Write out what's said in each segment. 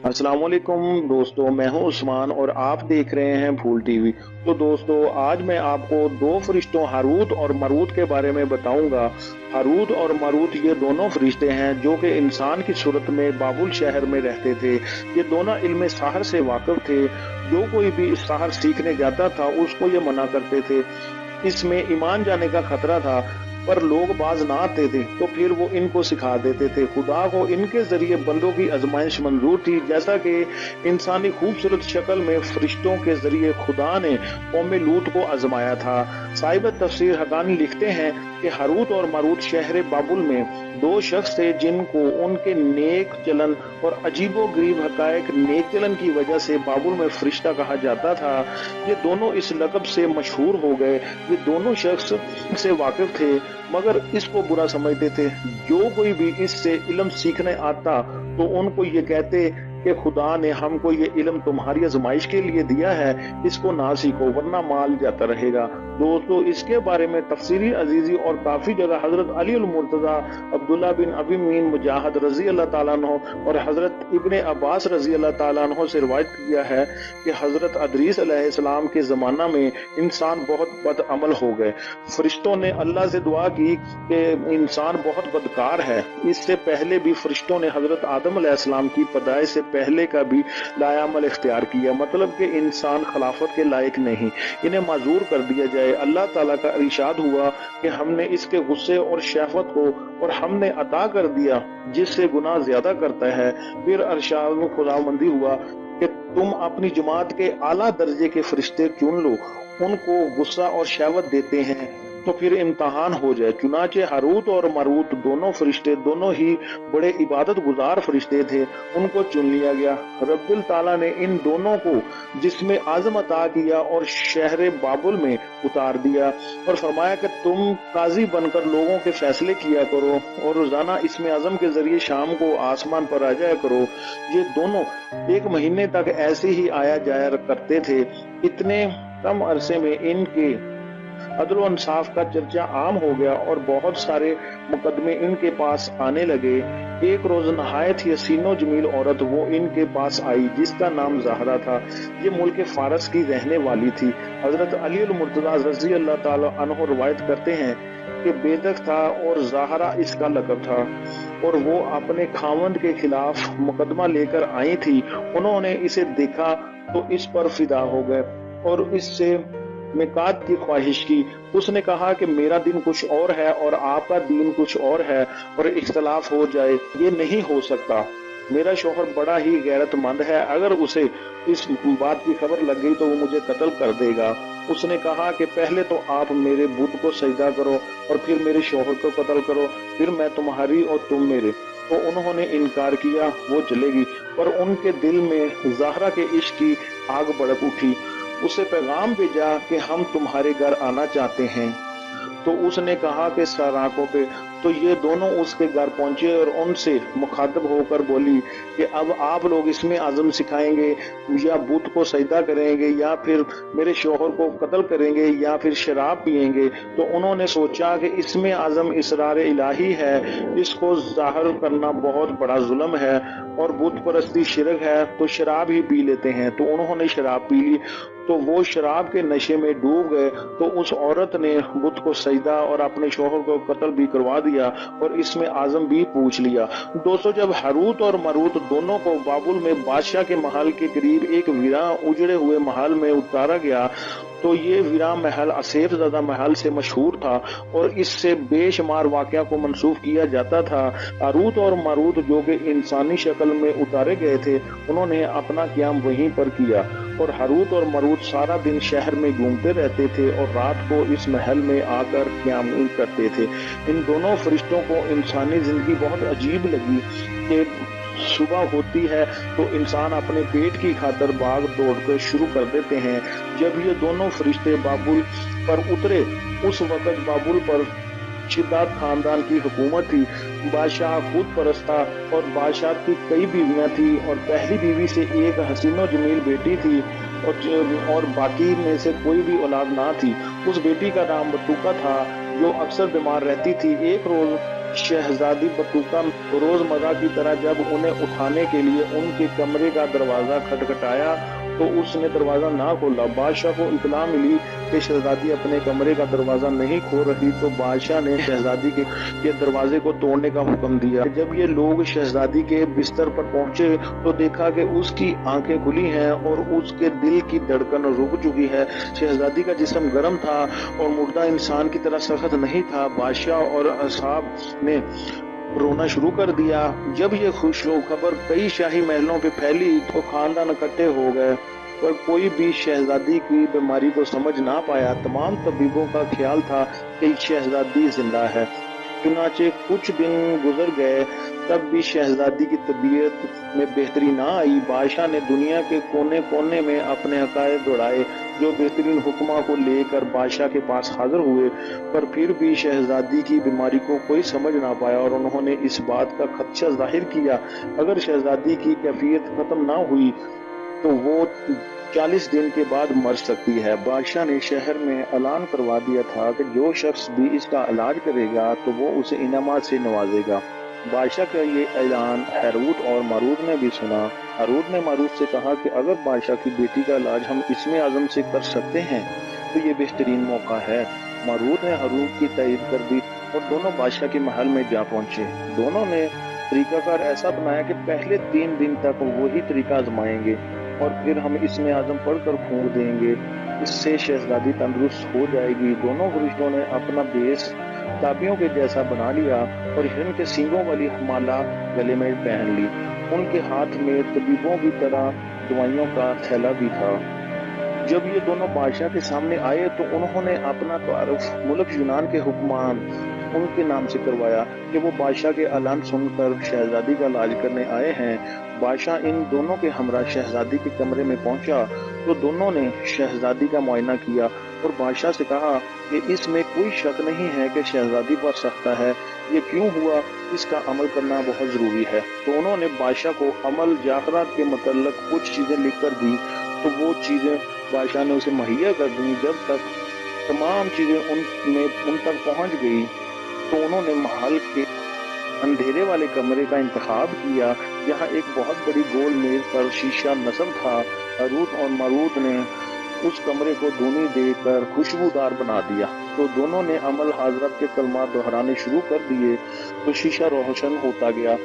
अस्सलाम वालेकुम दोस्तों, मैं हूं उस्मान और आप देख रहे हैं फूल टीवी। तो दोस्तों, आज मैं आपको दो फरिश्तों हारूत और मारूत के बारे में बताऊंगा। हारूत और मारूत ये दोनों फरिश्ते हैं जो कि इंसान की सूरत में बाबुल शहर में रहते थे। ये दोनों इल्म सहर से वाकिफ थे। जो कोई भी इस सहर सीखने जाता था उसको ये मना करते थे। इसमें ईमान जाने का खतरा था, पर लोग बाज ना आते थे तो फिर वो इनको सिखा देते थे। खुदा को इनके जरिए बंदों की आजमाइश मंजूर थी, जैसा कि इंसानी खूबसूरत शक्ल में फरिश्तों के जरिए खुदा ने कौम लूत को आजमाया था। साहिब तफसीर हकानी लिखते हैं कि हारूत और मारूत शहर बाबुल में दो शख्स थे जिनको उनके नेक चलन और अजीबो गरीब हकायक नेक चलन की वजह से बाबुल में फरिश्ता कहा जाता था। ये दोनों इस लक़ब से मशहूर हो गए। ये दोनों शख्स से वाकिफ थे मगर इसको बुरा समझते थे। जो कोई भी इससे इल्म सीखने आता तो उनको ये कहते कि खुदा ने हमको ये इल्म तुम्हारी आजमाइश के लिए दिया है, इसको ना सीखो वरना माल जाता रहेगा। दोस्तों, इसके बारे में तफसीरी अजीजी और काफी जगह हजरत अली अल मुर्तजा, अब्दुल्ला बिन अबी मीन मुजाहिद रजी अल्लाह ताला अन्हु और हजरत इब्ने अब्बास रजी अल्लाह ताला अन्हु से रिवायत किया है कि हजरत अदरीस अलैहिस्सलाम के जमाना में इंसान बहुत बदअमल हो गए। फरिश्तों ने अल्लाह से दुआ की कि इंसान बहुत बदकार है। इससे पहले भी फरिश्तों ने हजरत आदम अलैहिस्सलाम की पैदाइश से पहले का भी लायामल इख्तियार किया, मतलब कि इंसान खिलाफत के लायक नहीं, इन्हें माजूर कर दिया जाए। अल्लाह ताला का इरशाद हुआ कि हमने इसके गुस्से और शहवत को और हमने अता कर दिया जिससे गुनाह ज्यादा करता है। फिर इरशाद में खुदाबंदी हुआ कि तुम अपनी जमात के आला दर्जे के फरिश्ते चुन लो, उनको गुस्सा और शहवत देते हैं तो फिर इम्तहान हो जाए। चुनाचे हारूत और मारूत दोनों फरिश्ते दोनों ही बड़े इबादत गुजार फरिश्ते थे, उनको चुन लिया गया। रब्बुल ताला ने इन दोनों को जिसमें आज़म अता किया और शहर बाबुल में उतार दिया और फरमाया कि तुम काजी बनकर लोगों के फैसले किया करो और रोजाना इसमें आज़म के जरिए शाम को आसमान पर आ जाया करो। ये दोनों एक महीने तक ऐसे ही आया जाया करते थे। इतने कम अरसे में इनके अदल और इंसाफ का चर्चा आम हो गया और बहुत सारे मुकदमे इनके पास आने लगे। एक रोज नहायत ही हसीनो जमील औरत वो इनके पास आई जिसका नाम ज़हरा था। ये मुल्क फारस की रहने वाली थी। हजरत अली अल मुर्तज़ा रज़ी अल्लाह ताला अन्हु रवायत करते हैं कि बेदक था और ज़हरा इसका लक़ब था और वो अपने खावंद के खिलाफ मुकदमा लेकर आई थी। उन्होंने इसे देखा तो इस पर फिदा हो गए और इससे मिकात की ख्वाहिश की। उसने कहा कि मेरा दिन कुछ और है और आपका दीन कुछ और है और इख्तलाफ हो जाए, ये नहीं हो सकता। मेरा शौहर बड़ा ही गैरतमंद है, अगर उसे इस बात की खबर लग गई तो वो मुझे कत्ल कर देगा। उसने कहा कि पहले तो आप मेरे बुत को सजदा करो और फिर मेरे शौहर को कत्ल करो, फिर मैं तुम्हारी और तुम मेरे। तो उन्होंने इनकार किया। वो चलेगी पर उनके दिल में ज़हरा के इश्क की आग भड़क उठी। उसे पैगाम भेजा कि हम तुम्हारे घर आना चाहते हैं। तो उसने कहा कि सराकों पे। तो ये दोनों उसके घर पहुंचे और उनसे मुखातब होकर बोली कि अब आप लोग इसमें आज़म सिखाएंगे या बुत को सजदा करेंगे या फिर मेरे शौहर को कत्ल करेंगे या फिर शराब पिएंगे। तो उन्होंने सोचा कि इसमें आज़म इसरार इलाही है, इसको जाहिर करना बहुत बड़ा जुल्म है और बुत परस्ती शिरक है, तो शराब ही पी लेते हैं। तो उन्होंने शराब पी ली तो वो शराब के नशे में डूब गए। तो उस औरत ने बुत को सजदा और अपने शौहर को कत्ल भी करवा दिया और इसमें आज़म भी पूछ लिया। दोस्तों, जब हारूत और मारूत दोनों को बाबुल में बादशाह के महल के करीब एक वीरान उजड़े हुए महल में उतारा गया तो ये वीरान महल असेफ ज़दा महल से मशहूर था और इससे बेशुमार वाक़या को मंसूब किया जाता था। हारूत और मारूत जो कि इंसानी शक्ल में उतारे गए थे, उन्होंने अपना क़याम वहीं पर किया और हारूत और मारूत सारा दिन शहर में घूमते रहते थे और रात को इस महल में आकर क़याम करते थे। इन दोनों फरिश्तों को इंसानी जिंदगी बहुत अजीब लगी कि सुबह होती है तो इंसान अपने पेट की खातिर भाग दौड़ कर शुरू कर देते हैं। जब ये दोनों फरिश्ते बाबुल पर उतरे उस वक़्त बाबुल पर शिद्दात खानदान की हुकूमत थी। बादशाह खुद परस्त था और बादशाह की कई बीवियां थी और पहली बीवी से एक हसीनो जमील बेटी थी और बाकी में से कोई भी औलाद ना थी। उस बेटी का नाम बतूका था जो अक्सर बीमार रहती थी। एक रोज शहजादी बतूका रोजमर्रा की तरह जब उन्हें उठाने के लिए उनके कमरे का दरवाजा खटखटाया तो उसने दरवाजा ना खोला। बादशाह को इत्तला मिली कि शहजादी अपने कमरे का दरवाजा नहीं खोल रही तो बादशाह ने शहजादी के दरवाजे को तोड़ने का हुक्म दिया। जब ये लोग शहजादी के बिस्तर पर पहुंचे तो देखा कि उसकी आंखें खुली हैं और उसके दिल की धड़कन रुक चुकी है। शहजादी का जिस्म गर्म था और मुर्दा इंसान की तरह सख्त नहीं था। बादशाह और असहाब ने रोना शुरू कर दिया। जब ये खुशो खबर कई शाही महलों पे फैली तो खानदान इकट्ठे हो गए, पर कोई भी शहजादी की बीमारी को समझ ना पाया। तमाम तबीबों का ख्याल था कि शहजादी जिंदा है। चुनाचे कुछ दिन गुजर गए, तब भी शहजादी की तबीयत में बेहतरी ना आई। बादशाह ने दुनिया के कोने कोने में अपने हकायत दौड़ाए, जो बेहतरीन हुक्मा को लेकर बादशाह के पास हाजिर हुए, पर फिर भी शहजादी की बीमारी को कोई समझ ना पाया और उन्होंने इस बात का खदशा जाहिर किया अगर शहजादी की कैफियत खत्म ना हुई तो वो 40 दिन के बाद मर सकती है। बादशाह ने शहर में ऐलान करवा दिया था कि जो शख्स भी इसका इलाज करेगा तो वो उसे इनामात से नवाजेगा। बादशाह का ये ऐलान हारूत और मारूत ने भी सुना। हारूत ने मारूत से कहा कि अगर बादशाह की बेटी का इलाज हम इसमें आजम से कर सकते हैं तो ये बेहतरीन मौका है। मारूत ने हारूत की तायीद कर दी और दोनों बादशाह के महल में जा पहुंचे। दोनों ने तरीकाकार ऐसा बनाया कि पहले 3 दिन तक वही तरीका आजमाएंगे और फिर हम इसमें आजम पढ़कर फूंक देंगे, इससे शहजादी तंदुरुस्त हो जाएगी। दोनों फरिश्तों ने अपना बेस ताबियों के जैसा बना लिया और हिरन के सींगों वाली माला गले में पहन ली। उनके हाथ में तबीबों की तरह दवाइयों का थैला भी था। जब ये दोनों बादशाह के सामने आए तो उन्होंने अपना तारुफ मुल्क यूनान के हुक्मान उनके नाम से करवाया कि वो बादशाह के ऐलान सुनकर शहजादी का इलाज करने आए हैं। बादशाह इन दोनों के हमरा शहजादी के कमरे में पहुंचा तो दोनों ने शहजादी का मुआयना किया और बादशाह से कहा कि इसमें कोई शक नहीं है कि शहजादी मर सकता है। ये क्यों हुआ, इसका अमल करना बहुत जरूरी है। तो उन्होंने बादशाह को अमल जाखरात के मतलब कुछ चीजें लिख कर दी तो वो चीजें बादशाह ने उसे मुहैया कर दी। जब तक तमाम चीजें उन तक पहुंच गई तो उन्होंने महल के अंधेरे वाले कमरे का इंतखाब किया जहां एक बहुत बड़ी गोल मेज पर शीशा नस्ब था। हारूत और मारूत ने उस कमरे को धूनी देकर खुशबूदार बना दिया तो दोनों ने अमल हजरत के कलमात दोहराने शुरू कर दिए तो शीशा रोशन होता गया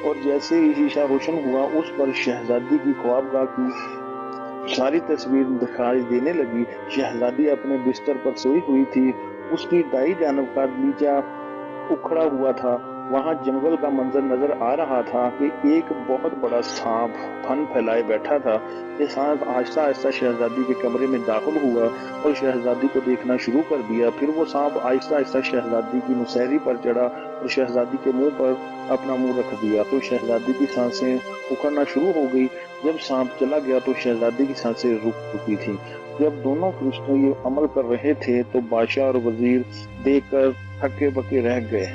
और जैसे ही शीशा रोशन हुआ उस पर शहजादी की ख्वाबगाह की सारी तस्वीर दिखाई देने लगी। शहजादी अपने बिस्तर पर सोई हुई थी। उसकी दाई जानब का नीचा उखड़ा हुआ था। वहां जंगल का मंजर नजर आ रहा था कि एक बहुत बड़ा सांप फन फैलाए बैठा था। ये सांप आहिस्ता आहिस्ता शहजादी के कमरे में दाखिल हुआ और शहजादी को देखना शुरू कर दिया। फिर वो सांप आहिस्ता आहिस्ता शहजादी की मुसहरी पर चढ़ा और शहजादी के मुंह पर अपना मुंह रख दिया तो शहजादी की सांसें उखड़ना शुरू हो गई। जब सांप चला गया तो शहजादी की सांसें रुक चुकी थी। जब दोनों फरिश्ते ये अमल कर रहे थे तो बादशाह और वजीर देखकर हक्के बक्के रह गए।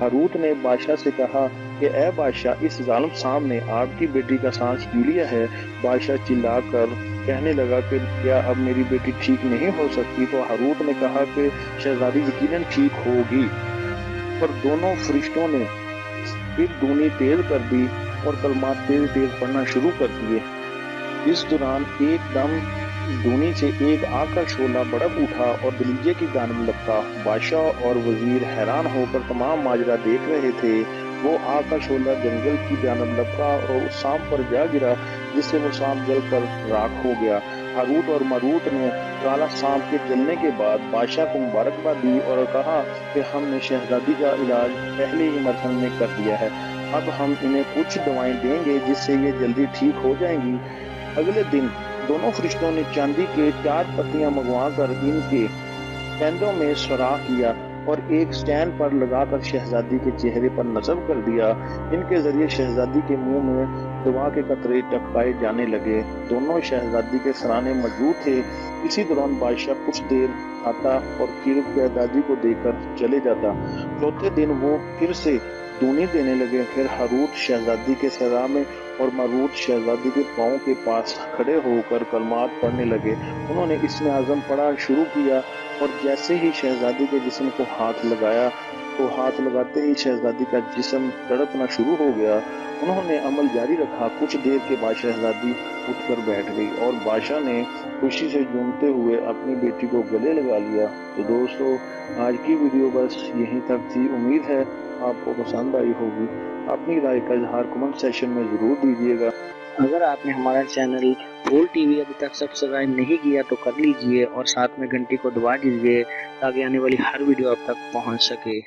हारूत ने बादशाह से कहा कि ए बादशाह, इस जालिम सांप ने आपकी बेटी का सांस पी लिया है। बादशाह चिल्लाकर कहने लगा कि क्या अब मेरी बेटी ठीक नहीं हो सकती? तो हारूत ने कहा कि शहजादी यकीनन ठीक होगी। पर दोनों फरिश्तों ने फिर धूनी तेज कर दी और कलमात तेज तेज पढ़ना शुरू कर दिए। इस दौरान एकदम धूनी से एक आग का शोला भड़क उठा और दलीजे की जानिब लपका। बादशाह और वजीर हैरान होकर तमाम माजरा देख रहे थे। वो आग का शोला जंगल की जानिब लपका और उस सांप पर जा गिरा जिससे वो सांप जलकर राख हो गया। हारूत और मारूत ने काला सांप के जलने के बाद बादशाह को मुबारकबाद दी और कहा कि हमने शहजादी का इलाज पहले ही मरहल में कर दिया है। अब हम इन्हें कुछ दवाएं देंगे जिससे ये जल्दी ठीक हो जाएंगी। अगले दिन दोनों फरिश्तों ने चांदी के 4 पत्तियां मंगवा कर इनके कंधों में सुराख किया और एक स्टैंड पर लगाकर शहजादी के चेहरे पर नस्ब कर दिया। इनके जरिए शहजादी के मुंह में दवा के कतरे टपकाए जाने लगे। दोनों शहजादी के सराने मौजूद थे। इसी दौरान बादशाह कुछ देर आता और फिर शहजादी को देकर चले जाता। चौथे दिन वो फिर से धूनी देने लगे। फिर हारूत शहजादी के सरा में और मारूत शहजादी के पाँव के पास खड़े होकर कलमात पढ़ने लगे। उन्होंने इसमें आज़म पढ़ा शुरू किया और जैसे ही शहजादी के जिस्म को हाथ लगाया तो हाथ लगाते ही शहजादी का जिस्म तड़पना शुरू हो गया। उन्होंने अमल जारी रखा। कुछ देर के बाद शहजादी उठकर बैठ गई और बादशाह ने खुशी से झूमते हुए अपनी बेटी को गले लगा लिया। तो दोस्तों, आज की वीडियो बस यहीं तक थी। उम्मीद है आपको पसंद आई होगी। अपनी राय का इजहार कमेंट सेक्शन में ज़रूर दीजिएगा। अगर आपने हमारा चैनल फूल टीवी अभी तक सब्सक्राइब नहीं किया तो कर लीजिए और साथ में घंटी को दबा दीजिए ताकि आने वाली हर वीडियो आप तक पहुंच सके।